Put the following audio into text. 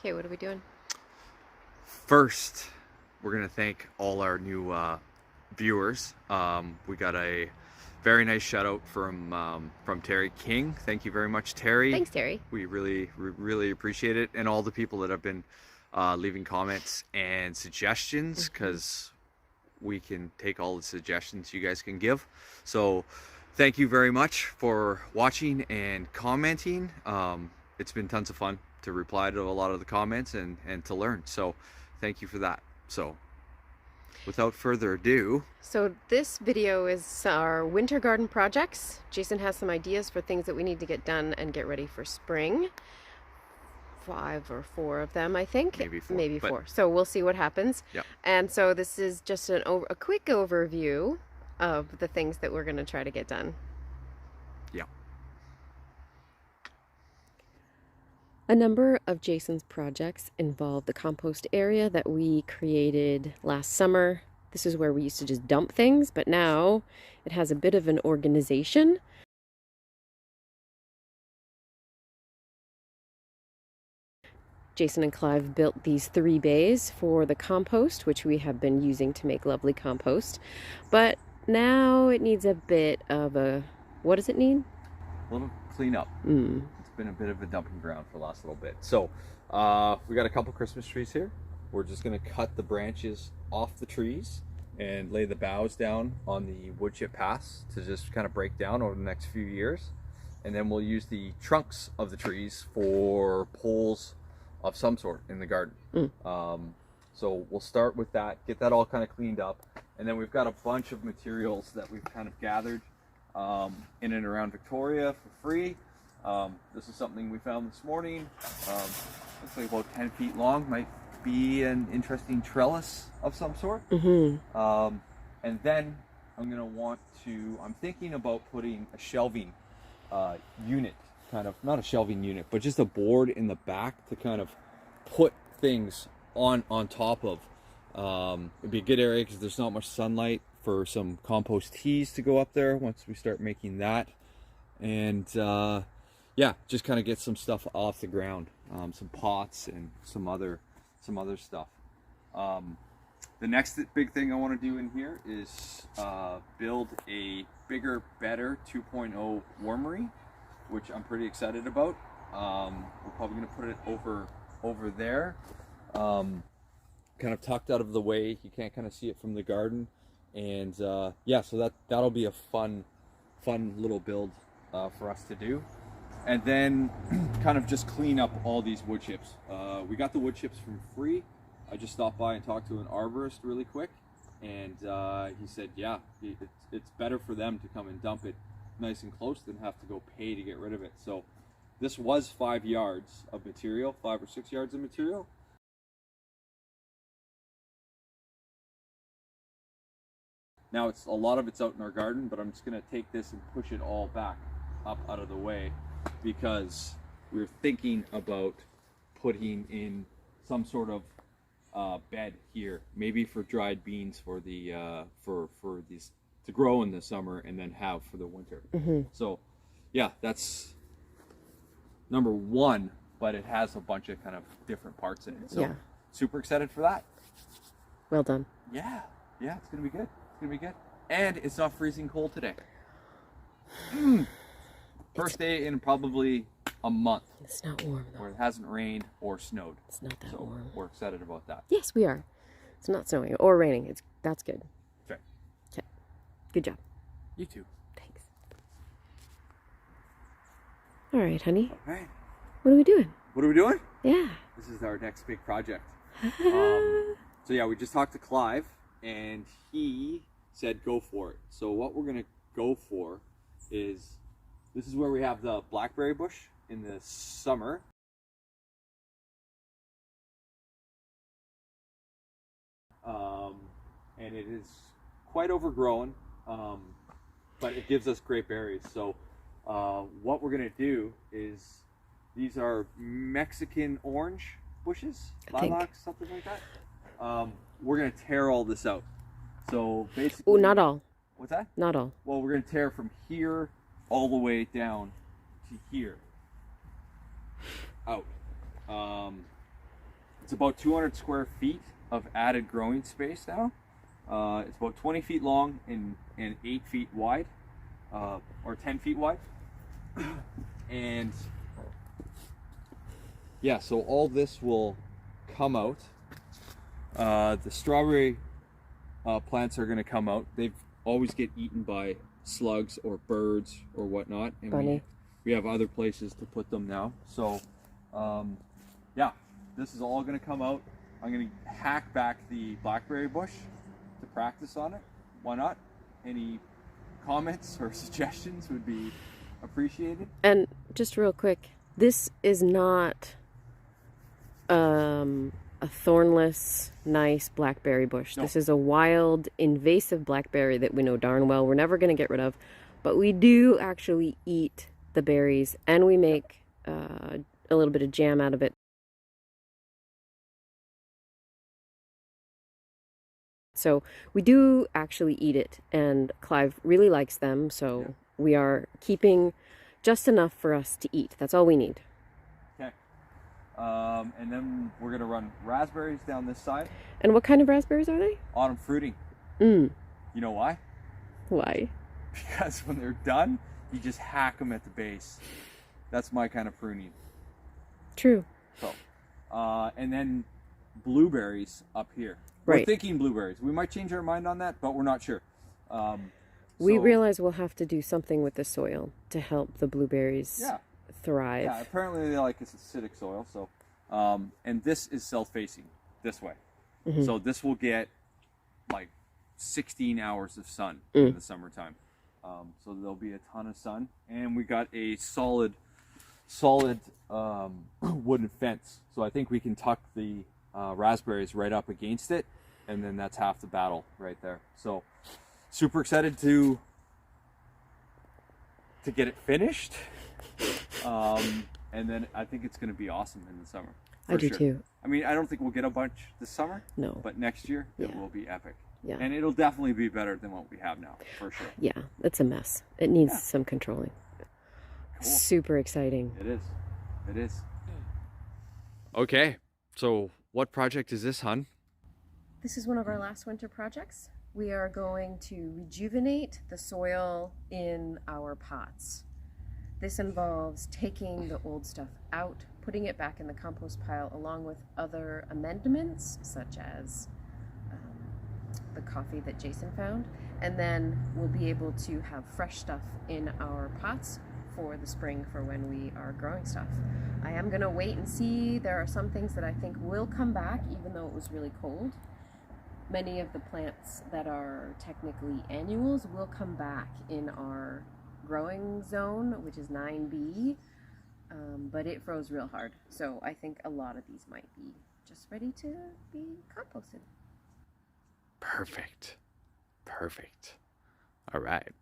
Okay, what are we doing? First, we're going to thank all our new viewers. We got a very nice shout out from Terry King. Thank you very much, Terry. Thanks, Terry. We really appreciate it, and all the people that have been leaving comments and suggestions, because we can take all the suggestions you guys can give. So thank you very much for watching and commenting. It's been tons of fun to reply to a lot of the comments and to learn. So thank you for that. So without further ado. So this video is our winter garden projects. Jason has some ideas for things that we need to get done and get ready for spring. 5 or 4 of them, I think. Maybe four. So we'll see what happens. Yep. And so this is just a quick overview of the things that we're going to try to get done. Yeah. A number of Jason's projects involve the compost area that we created last summer. This is where we used to just dump things, but now it has a bit of an organization. Jason and Clive built these 3 bays for the compost, which we have been using to make lovely compost. But now it needs a bit of a, what does it need? A little cleanup. It's been a bit of a dumping ground for the last little bit. So we got a couple Christmas trees here. We're just gonna cut the branches off the trees and lay the boughs down on the wood chip paths to just kind of break down over the next few years. And then we'll use the trunks of the trees for poles of some sort in the garden. So we'll start with that, get that all kind of cleaned up, and then we've got a bunch of materials that we've kind of gathered in and around Victoria for free. This is something we found this morning. Looks like about 10 feet long, might be an interesting trellis of some sort. And then I'm thinking about putting a shelving unit, kind of, not a shelving unit, but just a board in the back to kind of put things on top of. It'd be a good area because there's not much sunlight for some compost teas to go up there once we start making that. And yeah, just kind of get some stuff off the ground, some pots and some other stuff. The next big thing I want to do in here is build a bigger, better 2.0 wormery, which I'm pretty excited about. We're probably going to put it over there, kind of tucked out of the way. You can't kind of see it from the garden. And yeah, so that'll be a fun little build for us to do. And then kind of just clean up all these wood chips. We got the wood chips for free. I just stopped by and talked to an arborist really quick, and he said, yeah, it's better for them to come and dump it nice and close than have to go pay to get rid of it. So this was 5 yards of material, 5 or 6 yards of material. Now a lot of it's out in our garden, but I'm just gonna take this and push it all back up out of the way, because we're thinking about putting in some sort of bed here, maybe for dried beans for the for these to grow in the summer and then have for the winter. So yeah, that's number 1, but it has a bunch of kind of different parts in it. So yeah, super excited for that. Well done. Yeah, it's gonna be good. It's gonna be good. And it's not freezing cold today. First day in probably a month. It's not warm though. Where it hasn't rained or snowed. It's not that warm. We're excited about that. Yes, we are. It's not snowing or raining. That's good. Okay. Okay. Good job. You too. Thanks. All right, honey. All right. What are we doing? What are we doing? Yeah. This is our next big project. So yeah, we just talked to Clive, and he said go for it. So what we're gonna go for is, this is where we have the blackberry bush in the summer. And it is quite overgrown, but it gives us great berries. So what we're gonna do is, these are Mexican orange bushes, lilacs, something like that. We're gonna tear all this out. So basically, oh, not all. What's that? Not all. Well, we're gonna tear from here all the way down to here, out. It's about 200 square feet of added growing space now. It's about 20 feet long and 8 feet wide, or 10 feet wide. And yeah, so all this will come out. The strawberry plants are going to come out. They always get eaten by slugs or birds or whatnot. And we have other places to put them now. So yeah, this is all going to come out. I'm going to hack back the blackberry bush to practice on it. Why not? Any comments or suggestions would be appreciated. And just real quick, this is not a thornless, nice blackberry bush. No. This is a wild, invasive blackberry that we know darn well we're never going to get rid of. But we do actually eat the berries, and we make a little bit of jam out of it. So we do actually eat it, and Clive really likes them, so we are keeping just enough for us to eat. That's all we need. Okay. And then we're going to run raspberries down this side. And what kind of raspberries are they? Autumn fruiting. You know why? Why? Because when they're done, you just hack them at the base. That's my kind of pruning. True. So, and then blueberries up here. Right. We're thinking blueberries. We might change our mind on that, but we're not sure. We realize we'll have to do something with the soil to help the blueberries thrive. Yeah, apparently they like it's acidic soil. So, and this is self-facing this way. So this will get like 16 hours of sun in the summertime. So there'll be a ton of sun, and we got a solid wooden fence. So I think we can tuck the raspberries right up against it, and then that's half the battle right there. So super excited to get it finished, and then I think it's going to be awesome in the summer. I do too. I mean, I don't think we'll get a bunch this summer. No. But next year it will be epic. Yeah. And it'll definitely be better than what we have now, for sure. Yeah, it's a mess. It needs some controlling. Cool. Super exciting. It is. It is. Okay, so what project is this, hon? This is one of our last winter projects. We are going to rejuvenate the soil in our pots. This involves taking the old stuff out, putting it back in the compost pile, along with other amendments, such as the coffee that Jason found, and then we'll be able to have fresh stuff in our pots for the spring for when we are growing stuff. I am going to wait and see. There are some things that I think will come back even though it was really cold. Many of the plants that are technically annuals will come back in our growing zone, which is 9B, but it froze real hard, so I think a lot of these might be just ready to be composted. Perfect. Perfect. All right.